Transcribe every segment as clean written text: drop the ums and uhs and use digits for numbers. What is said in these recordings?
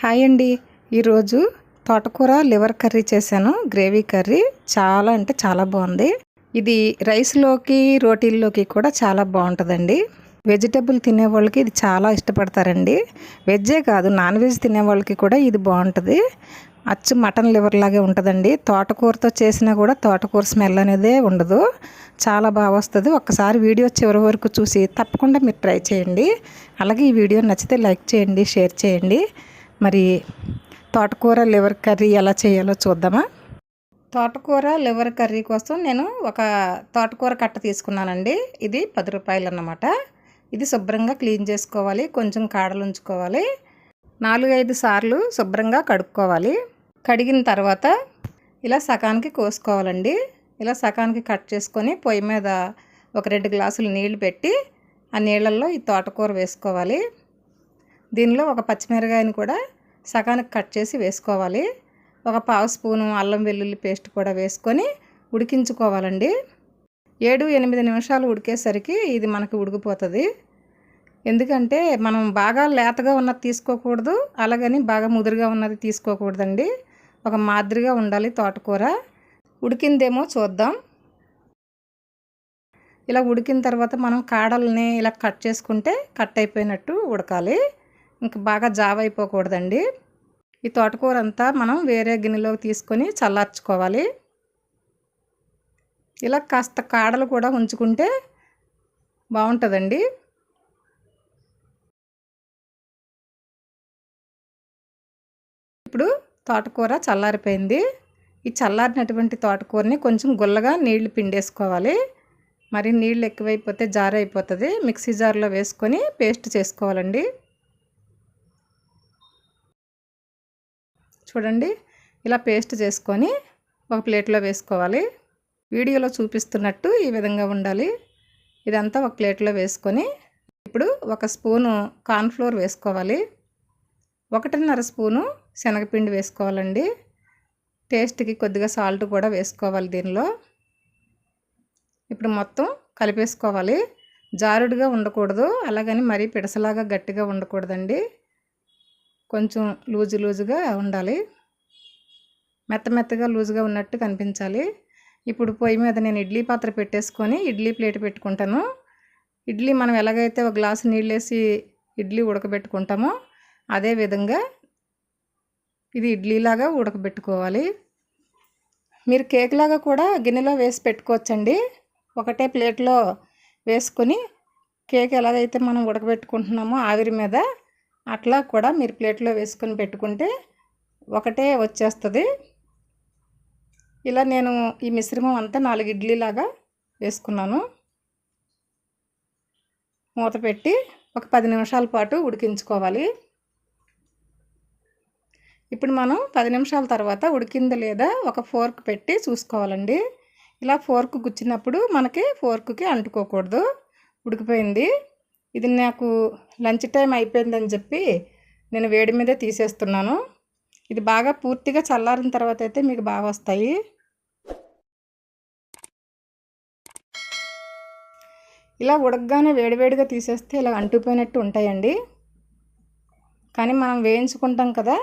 Hi అండి. ఈరోజు తోటకూర లివర్ కర్రీ చేశాను. గ్రేవీ కర్రీ చాలా అంటే చాలా బాగుంది. ఇది రైస్లోకి రోటీల్లోకి కూడా చాలా బాగుంటుందండి. వెజిటబుల్ తినేవాళ్ళకి ఇది చాలా ఇష్టపడతారండి. వెజ్జే కాదు, నాన్ వెజ్ తినేవాళ్ళకి కూడా ఇది బాగుంటుంది. అచ్చు మటన్ లివర్ లాగే ఉంటుందండి. తోటకూరతో చేసినా కూడా తోటకూర స్మెల్ అనేదే ఉండదు. చాలా బాగా వస్తుంది. ఒక్కసారి వీడియో చివరి వరకు చూసి తప్పకుండా మీరు ట్రై చేయండి. అలాగే ఈ వీడియో నచ్చితే లైక్ చేయండి, షేర్ చేయండి. మరి తోటకూర లివర్ కర్రీ ఎలా చేయాలో చూద్దామా. తోటకూర లివర్ కర్రీ కోసం నేను ఒక తోటకూర కట్ట తీసుకున్నానండి. ఇది 10 రూపాయలు అన్నమాట. ఇది శుభ్రంగా క్లీన్ చేసుకోవాలి, కొంచెం కాడలు ఉంచుకోవాలి. 4-5 సార్లు శుభ్రంగా కడుక్కోవాలి. కడిగిన తర్వాత ఇలా సకానికి కోసుకోవాలండి. ఇలా సకానికి కట్ చేసుకొని పొయ్యి మీద ఒక 2 గ్లాసులు నీళ్లు పెట్టి ఆ నీళ్ళల్లో ఈ తోటకూర వేసుకోవాలి. దీనిలో ఒక పచ్చిమిరకాయని కూడా సగానికి కట్ చేసి వేసుకోవాలి. ఒక 1/2 స్పూను అల్లం వెల్లుల్లి పేస్ట్ కూడా వేసుకొని ఉడికించుకోవాలండి. 7-8 నిమిషాలు ఉడికేసరికి ఇది మనకు ఉడికిపోతుంది. ఎందుకంటే మనం బాగా లేతగా ఉన్నది తీసుకోకూడదు, అలాగని బాగా ముదురుగా ఉన్నది తీసుకోకూడదండి. ఒక మాదిరిగా ఉండాలి తోటకూర. ఉడికిందేమో చూద్దాం. ఇలా ఉడికిన తర్వాత మనం కాడల్ని ఇలా కట్ చేసుకుంటే కట్ అయిపోయినట్టు ఉడకాలి. ఇంకా బాగా జావ అయిపోకూడదండి. ఈ తోటకూర అంతా మనం వేరే గిన్నెలోకి తీసుకొని చల్లార్చుకోవాలి. ఇలా కాస్త కాడలు కూడా ఉంచుకుంటే బాగుంటుందండి. ఇప్పుడు తోటకూర చల్లారిపోయింది. ఈ చల్లారినటువంటి తోటకూరని కొంచెం గుల్లగా నీళ్లు పిండేసుకోవాలి. మరి నీళ్ళు ఎక్కువైపోతే జారు అయిపోతుంది. మిక్సీ జార్లో వేసుకొని పేస్ట్ చేసుకోవాలండి. చూడండి, ఇలా పేస్ట్ చేసుకొని ఒక ప్లేట్లో వేసుకోవాలి. వీడియోలో చూపిస్తున్నట్టు ఈ విధంగా ఉండాలి. ఇదంతా ఒక ప్లేట్లో వేసుకొని ఇప్పుడు 1 స్పూను కార్న్ఫ్లోర్ వేసుకోవాలి. 1.5 స్పూను శనగపిండి వేసుకోవాలండి. టేస్ట్కి కొద్దిగా సాల్ట్ కూడా వేసుకోవాలి దీనిలో. ఇప్పుడు మొత్తం కలిపేసుకోవాలి. జారుడుగా ఉండకూడదు, అలాగని మరీ పిడసలాగా గట్టిగా ఉండకూడదండి. కొంచెం లూజుగా ఉండాలి. మెత్తగా లూజుగా ఉన్నట్టు కనిపించాలి. ఇప్పుడు పొయ్యి మీద నేను ఇడ్లీ పాత్ర పెట్టేసుకొని ఇడ్లీ ప్లేట్ పెట్టుకుంటాను. ఇడ్లీ మనం ఎలాగైతే ఒక గ్లాసు నీళ్ళు వేసి ఇడ్లీ ఉడకబెట్టుకుంటామో అదే విధంగా ఇది ఇడ్లీలాగా ఉడకబెట్టుకోవాలి. మీరు కేక్ లాగా కూడా గిన్నెలో వేసి పెట్టుకోవచ్చండి. ఒకటే ప్లేట్లో వేసుకొని కేక్ ఎలాగైతే మనం ఉడకబెట్టుకుంటున్నామో ఆవిరి మీద, అట్లా కూడా మీరు ప్లేట్లో వేసుకొని పెట్టుకుంటే ఒకటే వచ్చేస్తుంది. ఇలా నేను ఈ మిశ్రమం అంతా 4 ఇడ్లీలాగా వేసుకున్నాను. మూత పెట్టి ఒక 10 నిమిషాల పాటు ఉడికించుకోవాలి. ఇప్పుడు మనం 10 నిమిషాల తర్వాత ఉడికిందా లేదా ఒక ఫోర్క్ పెట్టి చూసుకోవాలండి. ఇలా ఫోర్క్ గుచ్చినప్పుడు మనకి ఫోర్క్కి అంటుకోకూడదు. ఉడికిపోయింది. ఇది నాకు లంచ్ టైం అయిపోయిందని చెప్పి నేను వేడి మీదే తీసేస్తున్నాను. ఇది బాగా పూర్తిగా చల్లారిన తర్వాత అయితే మీకు బాగా వస్తాయి. ఇలా ఉడకగానే వేడివేడిగా తీసేస్తే ఇలా అంటుకుపోయినట్టు ఉంటాయండి. కానీ మనం వేయించుకుంటాం కదా,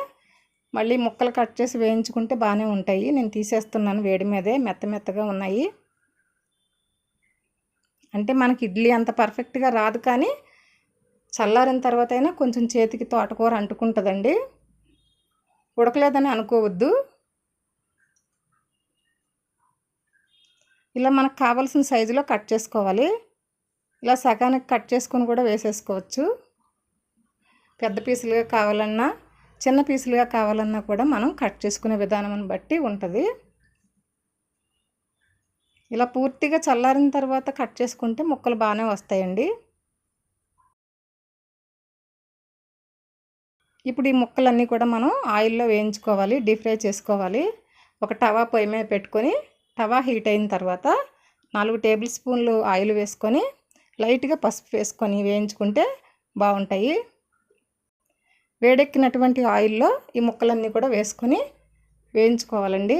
మళ్ళీ ముక్కలు కట్ చేసి వేయించుకుంటే బాగానే ఉంటాయి. నేను తీసేస్తున్నాను వేడి మీదే, మెత్తగా ఉన్నాయి. అంటే మనకి ఇడ్లీ అంత పర్ఫెక్ట్గా రాదు, కానీ చల్లారిన తర్వాత అయినా కొంచెం చేతికి తోటకూర అంటుకుంటుందండి. ఉడకలేదని అనుకోవద్దు. ఇలా మనకు కావాల్సిన సైజులో కట్ చేసుకోవాలి. ఇలా సగానికి కట్ చేసుకొని కూడా వేసేసుకోవచ్చు. పెద్ద పీసులుగా కావాలన్నా చిన్న పీసులుగా కావాలన్నా కూడా మనం కట్ చేసుకునే విధానాన్ని బట్టి ఉంటుంది. ఇలా పూర్తిగా చల్లారిన తర్వాత కట్ చేసుకుంటే ముక్కలు బాగానే వస్తాయండి. ఇప్పుడు ఈ ముక్కలన్నీ కూడా మనం ఆయిల్లో వేయించుకోవాలి, డీప్ ఫ్రై చేసుకోవాలి. ఒక తవా పొయ్యి మీద పెట్టుకొని తవా హీట్ అయిన తర్వాత 4 టేబుల్ స్పూన్లు ఆయిల్ వేసుకొని లైట్గా పసుపు వేసుకొని వేయించుకుంటే బాగుంటాయి. వేడెక్కినటువంటి ఆయిల్లో ఈ ముక్కలన్నీ కూడా వేసుకొని వేయించుకోవాలండి.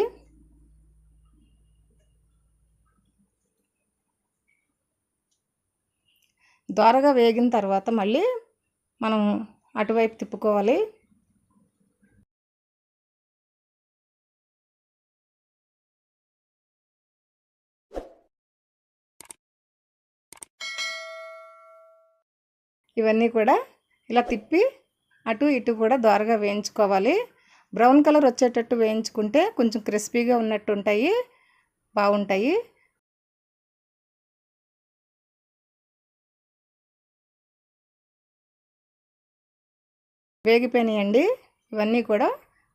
దోరగా వేగిన తర్వాత మళ్ళీ మనం అటువైపు తిప్పుకోవాలి. ఇవన్నీ కూడా ఇలా తిప్పి అటు ఇటు కూడా దోరగా వేయించుకోవాలి. బ్రౌన్ కలర్ వచ్చేటట్టు వేయించుకుంటే కొంచెం క్రిస్పీగా ఉన్నట్టు ఉంటాయి, బాగుంటాయి. వేగిపోయినాయండి. ఇవన్నీ కూడా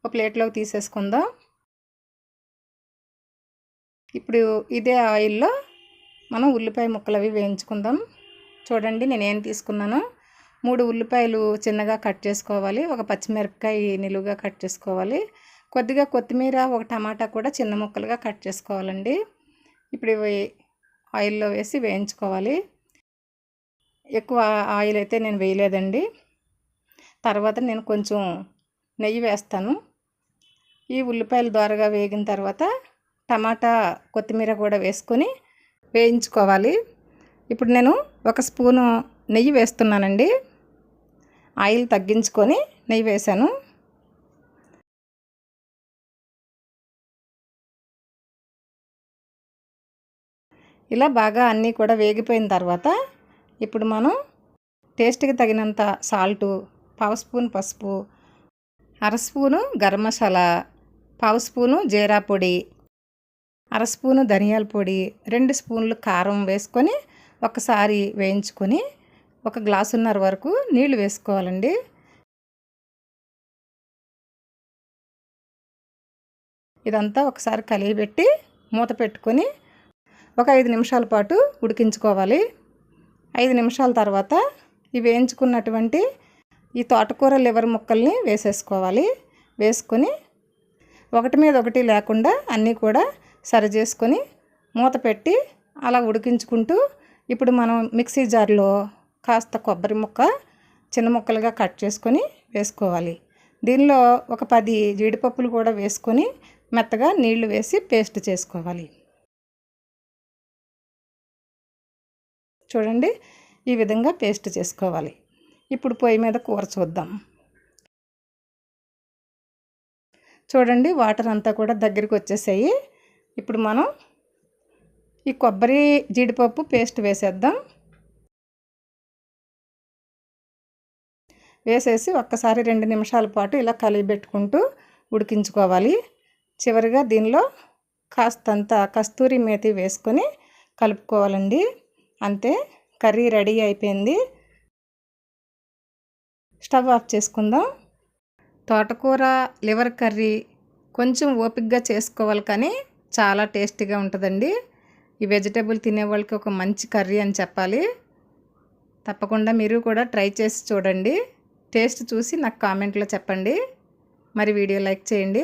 ఒక ప్లేట్లోకి తీసేసుకుందాం. ఇప్పుడు ఇదే ఆయిల్లో మనం ఉల్లిపాయ ముక్కలు అవి వేయించుకుందాం. చూడండి నేనేం తీసుకున్నాను. 3 ఉల్లిపాయలు చిన్నగా కట్ చేసుకోవాలి. ఒక పచ్చిమిరపకాయ నిలువుగా కట్ చేసుకోవాలి. కొద్దిగా కొత్తిమీర, ఒక టమాటా కూడా చిన్న ముక్కలుగా కట్ చేసుకోవాలండి. ఇప్పుడు ఇవి ఆయిల్లో వేసి వేయించుకోవాలి. ఎక్కువ ఆయిల్ అయితే నేను వేయలేదండి. తర్వాత నేను కొంచెం నెయ్యి వేస్తాను. ఈ ఉల్లిపాయలు దోరగా వేగిన తర్వాత టమాటా, కొత్తిమీర కూడా వేసుకొని వేయించుకోవాలి. ఇప్పుడు నేను 1 స్పూను నెయ్యి వేస్తున్నానండి. ఆయిల్ తగ్గించుకొని నెయ్యి వేసాను. ఇలా బాగా అన్నీ కూడా వేగిపోయిన తర్వాత ఇప్పుడు మనం టేస్ట్కి తగినంత సాల్టు, 1/2 స్పూన్ పసుపు, 1/2 స్పూను గరం మసాలా, 1/2 స్పూను జీరా పొడి, 1/2 స్పూను ధనియాల పొడి, 2 స్పూన్లు కారం వేసుకొని ఒకసారి వేయించుకొని 1 గ్లాసున్నర వరకు నీళ్లు వేసుకోవాలండి. ఇదంతా ఒకసారి కలియబెట్టి మూత పెట్టుకొని ఒక 5 నిమిషాల పాటు ఉడికించుకోవాలి. 5 నిమిషాల తర్వాత ఈ వేయించుకున్నటువంటి ఈ తోటకూర లివర్ ముక్కల్ని వేసేసుకోవాలి. వేసుకొని ఒకటి మీద ఒకటి లేకుండా అన్నీ కూడా సరి చేసుకొని మూత పెట్టి అలా ఉడికించుకుంటూ ఇప్పుడు మనం మిక్సీ జార్లో కాస్త కొబ్బరి ముక్క చిన్న ముక్కలుగా కట్ చేసుకొని వేసుకోవాలి. దీనిలో ఒక 10 జీడిపప్పులు కూడా వేసుకొని మెత్తగా నీళ్లు వేసి పేస్ట్ చేసుకోవాలి. చూడండి ఈ విధంగా పేస్ట్ చేసుకోవాలి. ఇప్పుడు పొయ్యి మీద కూర చూద్దాం. చూడండి వాటర్ అంతా కూడా దగ్గరికి వచ్చేసాయి. ఇప్పుడు మనం ఈ కొబ్బరి జీడిపప్పు పేస్ట్ వేసేద్దాం. వేసేసి ఒక్కసారి 2 నిమిషాల పాటు ఇలా కలిపెట్టుకుంటూ ఉడికించుకోవాలి. చివరిగా దీనిలో కాస్తంత కస్తూరి మేతి వేసుకొని కలుపుకోవాలండి. అంతే, కర్రీ రెడీ అయిపోయింది. స్టవ్ ఆఫ్ చేసుకుందాం. తోటకూర లివర్ కర్రీ కొంచెం ఓపికగా చేసుకోవాలి, కానీ చాలా టేస్టీగా ఉంటుందండి. ఈ వెజిటేబుల్ తినే వాళ్ళకి ఒక మంచి కర్రీ అని చెప్పాలి. తప్పకుండా మీరు కూడా ట్రై చేసి చూడండి. టేస్ట్ చూసి నాకు కామెంట్లో చెప్పండి. మరి వీడియో లైక్ చేయండి.